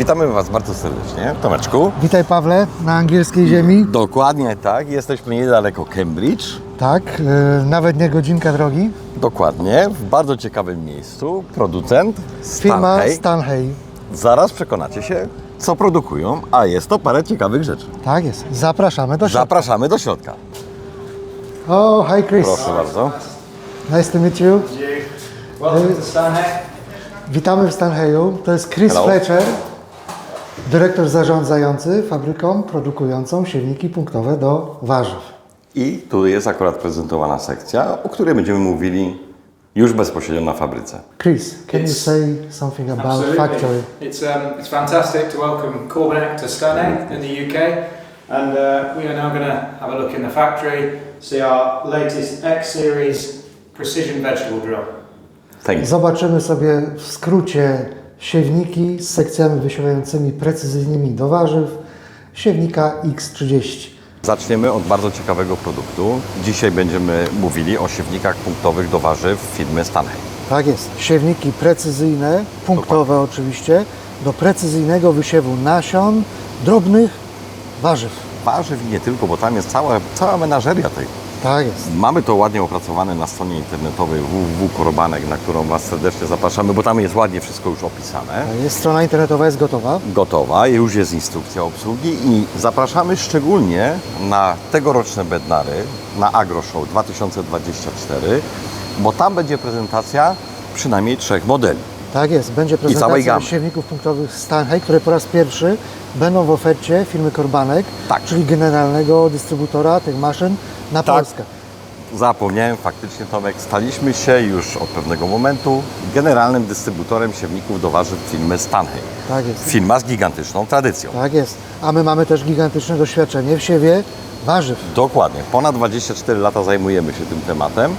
Witamy Was bardzo serdecznie. Tomeczku. Witaj, Pawle, na angielskiej ziemi. Dokładnie tak, jesteśmy niedaleko Cambridge. Tak, nawet nie godzinka drogi. Dokładnie, w bardzo ciekawym miejscu. Producent Firma Stanley. Stanley. Zaraz przekonacie się, co produkują, a jest to parę ciekawych rzeczy. Tak jest, zapraszamy do środka. Zapraszamy do środka. O, hi Chris. Proszę bardzo. Nice to meet you. Welcome to Stanley. Witamy w Stanleyu. To jest Chris Hello. Fletcher, dyrektor zarządzający fabryką produkującą silniki punktowe do warzyw. I tu jest akurat prezentowana sekcja, o której będziemy mówili już bezpośrednio na fabryce. Chris, can you say something about factory? It's fantastic to welcome Corbenek to Stanley in the UK, and we are now going to have a look in the factory, see our latest X Series precision vegetable drill. Thank you. Zobaczymy sobie w skrócie siewniki z sekcjami wysiewającymi precyzyjnymi do warzyw, siewnika X30. Zaczniemy od bardzo ciekawego produktu. Dzisiaj będziemy mówili o siewnikach punktowych do warzyw firmy Stanley. Tak jest, siewniki precyzyjne, punktowe oczywiście, do precyzyjnego wysiewu nasion, drobnych warzyw. Warzyw i nie tylko, bo tam jest cała menażeria tej. Tak jest. Mamy to ładnie opracowane na stronie internetowej www.korbanek, na którą Was serdecznie zapraszamy, bo tam jest ładnie wszystko już opisane. Jest strona internetowa, jest gotowa. Gotowa, już jest instrukcja obsługi i zapraszamy szczególnie na tegoroczne Bednary, na Agro Show 2024, bo tam będzie prezentacja przynajmniej 3 modeli. Tak jest, będzie całej prezentacja gamy. siewników punktowych Stanley, które po raz pierwszy będą w ofercie firmy Korbanek, Tak. czyli generalnego dystrybutora tych maszyn na Tak. Polskę. Zapomniałem faktycznie, Tomek, staliśmy się już od pewnego momentu generalnym dystrybutorem siewników do warzyw firmy Stanley. Tak jest. Firma z gigantyczną tradycją. Tak jest. A my mamy też gigantyczne doświadczenie w siewie warzyw. Dokładnie. Ponad 24 lata zajmujemy się tym tematem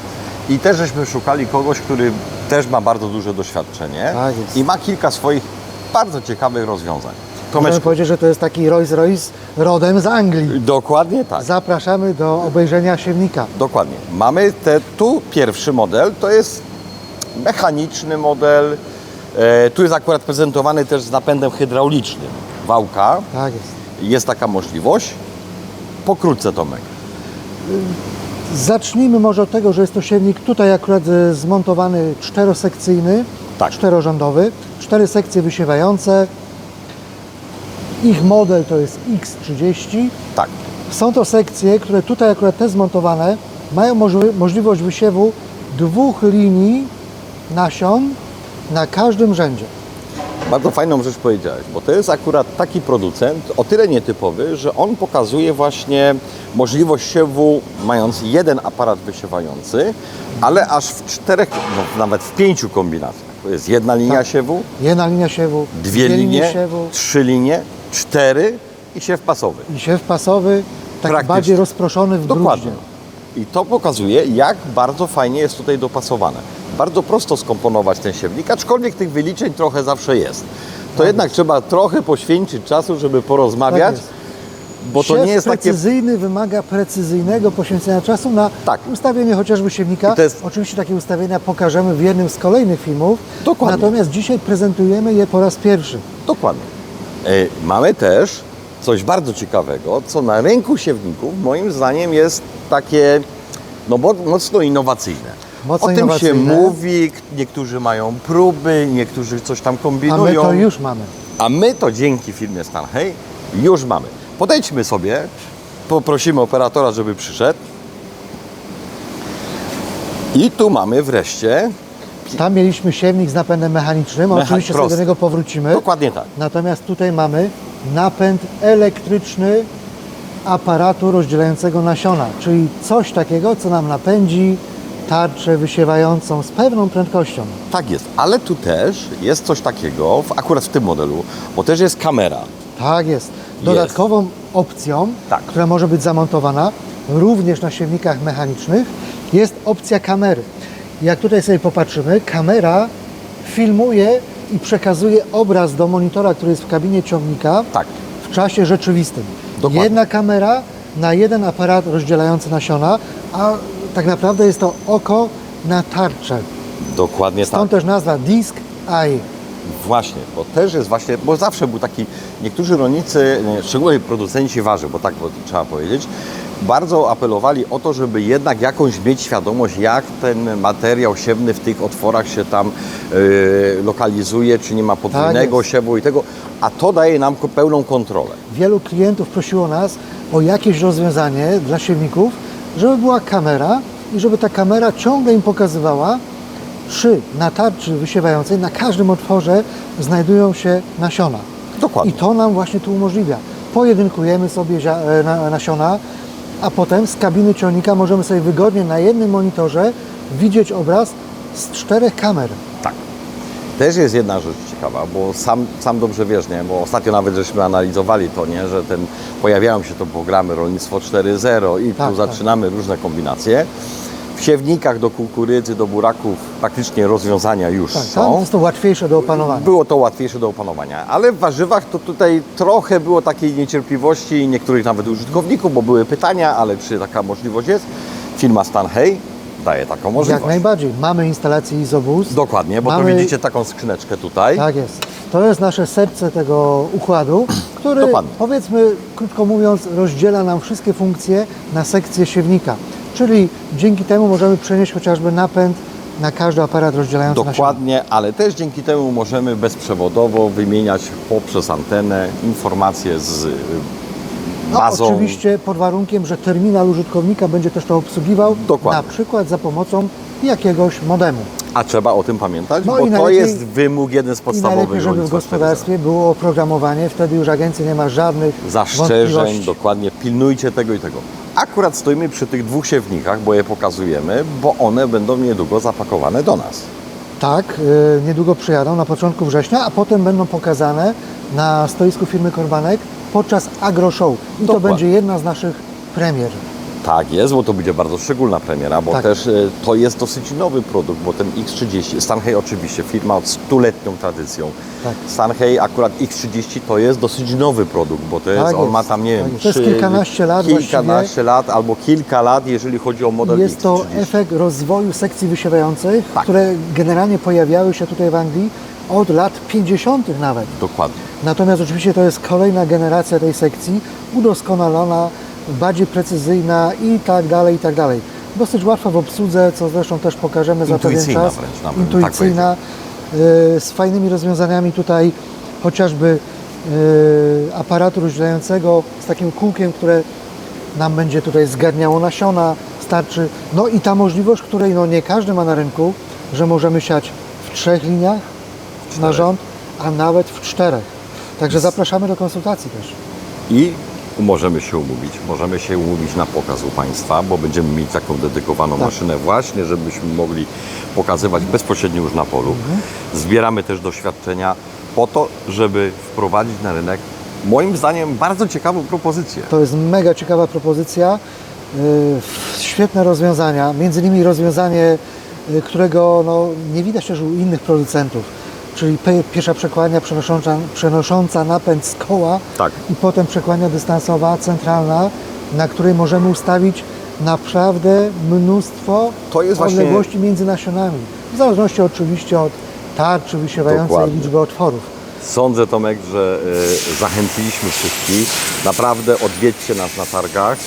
i też żeśmy szukali kogoś, który też ma bardzo duże doświadczenie Tak jest. i ma kilka swoich bardzo ciekawych rozwiązań. Możemy Tomeczku, powiedzieć, że to jest taki Rolls Royce rodem z Anglii. dokładnie tak. Zapraszamy do obejrzenia siewnika. Dokładnie. Mamy tu pierwszy model, to jest mechaniczny model. Tu jest akurat prezentowany też z napędem hydraulicznym. Wałka, Tak jest. jest taka możliwość. Pokrótce, Tomek. Zacznijmy może od tego, że jest to siewnik tutaj akurat zmontowany czterosekcyjny, Tak. czterorządowy, 4 sekcje wysiewające. Ich model to jest X30. Tak. Są to sekcje, które tutaj akurat te zmontowane mają możliwość wysiewu 2 linii nasion na każdym rzędzie. Bardzo fajną rzecz powiedziałeś, bo to jest akurat taki producent o tyle nietypowy, że on pokazuje właśnie możliwość siewu mając jeden aparat wysiewający, ale aż w 4, nawet w 5 kombinacjach. To jest jedna linia siewu, Jedna linia siewu, 2 linie, siewu 3 linie, 4 i siew pasowy. i siew pasowy, taki Praktycznie. bardziej rozproszony w Dokładnie. bruździe. I to pokazuje, jak bardzo fajnie jest tutaj dopasowane. Bardzo prosto skomponować ten siewnik, aczkolwiek tych wyliczeń trochę zawsze jest. To jednak trzeba trochę poświęcić czasu, żeby porozmawiać, Tak jest. bo to Siew nie jest takie... precyzyjny wymaga precyzyjnego poświęcenia czasu na Tak. ustawienie chociażby siewnika. I to jest- Oczywiście takie ustawienia pokażemy w jednym z kolejnych filmów. Dokładnie. Natomiast dzisiaj prezentujemy je po raz pierwszy. Dokładnie. Mamy też coś bardzo ciekawego, co na rynku siewników moim zdaniem jest takie mocno innowacyjne. Mocno o tym innowacyjne. się mówi, niektórzy mają próby, niektórzy coś tam A my kombinują. to już mamy. A my to dzięki firmie Stanley już mamy. Podejdźmy sobie, poprosimy operatora, żeby przyszedł. I tu mamy wreszcie, Tam mieliśmy siewnik z napędem mechanicznym, oczywiście sobie prosty. do niego powrócimy. dokładnie tak. Natomiast tutaj mamy napęd elektryczny aparatu rozdzielającego nasiona, czyli coś takiego, co nam napędzi tarczę wysiewającą z pewną prędkością. Tak jest, ale tu też jest coś takiego, akurat w tym modelu, bo też jest kamera. Tak jest. Dodatkową opcją, Tak. która może być zamontowana również na siewnikach mechanicznych, jest opcja kamery. Jak tutaj sobie popatrzymy, kamera filmuje i przekazuje obraz do monitora, który jest w kabinie ciągnika Tak, w czasie rzeczywistym. Dokładnie. Jedna kamera na jeden aparat rozdzielający nasiona, a tak naprawdę jest to oko na tarczę. dokładnie tak. Stąd też nazwa Disk Eye. Właśnie, bo też jest właśnie, bo zawsze był taki, niektórzy rolnicy, szczególnie producenci warzyw, bo tak trzeba powiedzieć, bardzo apelowali o to, żeby jednak jakąś mieć świadomość, jak ten materiał siewny w tych otworach się tam lokalizuje, czy nie ma podwójnego Tak jest. siewu i tego, a to daje nam pełną kontrolę. Wielu klientów prosiło nas o jakieś rozwiązanie dla siewników, żeby była kamera i żeby ta kamera ciągle im pokazywała, czy na tarczy wysiewającej na każdym otworze znajdują się nasiona. Dokładnie. I to nam właśnie tu umożliwia. Pojedynkujemy sobie nasiona, a potem z kabiny ciągnika możemy sobie wygodnie na jednym monitorze widzieć obraz z 4 kamer. Tak. Też jest jedna rzecz ciekawa, bo sam dobrze wiesz, nie? Bo ostatnio nawet żeśmy analizowali to, nie? Że pojawiają się to programy Rolnictwo 4.0 i Tak, tu tak. zaczynamy różne kombinacje. W siewnikach do kukurydzy, do buraków praktycznie rozwiązania już Tak, tam są. jest to łatwiejsze do opanowania. Było to łatwiejsze do opanowania, ale w warzywach to tutaj trochę było takiej niecierpliwości niektórych nawet użytkowników, bo były pytania, ale czy taka możliwość jest? Firma Stanhey daje taką możliwość. Jak najbardziej. Mamy instalację Isobus. Dokładnie, bo tu widzicie taką skrzyneczkę tutaj. Tak jest. To jest nasze serce tego układu, który, Dokładnie. powiedzmy, krótko mówiąc, rozdziela nam wszystkie funkcje na sekcję siewnika. Czyli dzięki temu możemy przenieść chociażby napęd na każdy aparat rozdzielający nasiona. Dokładnie, ale też dzięki temu możemy bezprzewodowo wymieniać poprzez antenę informacje z No, bazą. oczywiście pod warunkiem, że terminal użytkownika będzie też to obsługiwał, Dokładnie. na przykład za pomocą jakiegoś modemu. A trzeba o tym pamiętać, No bo i to najlepiej- jest wymóg jeden z I podstawowych najlepiej, żeby w rolnictwa gospodarstwie było oprogramowanie, wtedy już agencja nie ma żadnych 4.0. Zastrzeżeń, wątpliwości. dokładnie, pilnujcie tego i tego. Akurat stoimy przy tych 2 siewnikach, bo je pokazujemy, bo one będą niedługo zapakowane do nas. Tak, niedługo przyjadą na początku września, a potem będą pokazane na stoisku firmy Korbanek podczas Agro Show. I to Dokładnie. będzie jedna z naszych premier. Tak jest, bo to będzie bardzo szczególna premiera, bo Tak. też to jest dosyć nowy produkt, bo ten X30, Stanhey oczywiście, firma od 100-letnią tradycją. Tak. Stanhey akurat X30 to jest dosyć nowy produkt, bo to jest, Tak on jest, ma tam, nie tak wiem, jest. To jest kilkanaście lat kilkanaście lat albo kilka lat, jeżeli chodzi o model Jest to X30. efekt rozwoju sekcji wysiewających, Tak. które generalnie pojawiały się tutaj w Anglii od lat 50. nawet. Dokładnie. Natomiast oczywiście to jest kolejna generacja tej sekcji, udoskonalona, bardziej precyzyjna i tak dalej, i tak dalej. Dosyć łatwa w obsłudze, co zresztą też pokażemy za pewien Intuicyjna czas. wręcz, nawet, tak Intuicyjna, z fajnymi rozwiązaniami tutaj, chociażby aparatu rozdzielającego z takim kółkiem, które nam będzie tutaj zgarniało nasiona, starczy. No i ta możliwość, której no nie każdy ma na rynku, że możemy siać w 3 liniach na rząd, a nawet w 4. Także zapraszamy do konsultacji też. I możemy się umówić na pokaz u Państwa, bo będziemy mieć taką dedykowaną Tak. maszynę właśnie, żebyśmy mogli pokazywać bezpośrednio już na polu. Zbieramy też doświadczenia po to, żeby wprowadzić na rynek, moim zdaniem, bardzo ciekawą propozycję. To jest mega ciekawa propozycja, świetne rozwiązania, między innymi rozwiązanie, którego no, nie widać też u innych producentów, czyli pierwsza przekładnia przenosząca napęd z koła Tak. i potem przekładnia dystansowa, centralna, na której możemy ustawić naprawdę mnóstwo To jest właśnie- odległości między nasionami, w zależności oczywiście od tarczy wysiewającej i Dokładnie. liczby otworów. Sądzę, Tomek, że zachęciliśmy wszystkich. Naprawdę odwiedźcie nas na targach,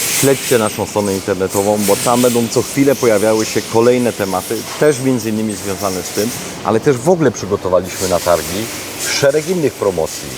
śledźcie naszą stronę internetową, bo tam będą co chwilę pojawiały się kolejne tematy, też między innymi związane z tym, ale też w ogóle przygotowaliśmy na targi szereg innych promocji.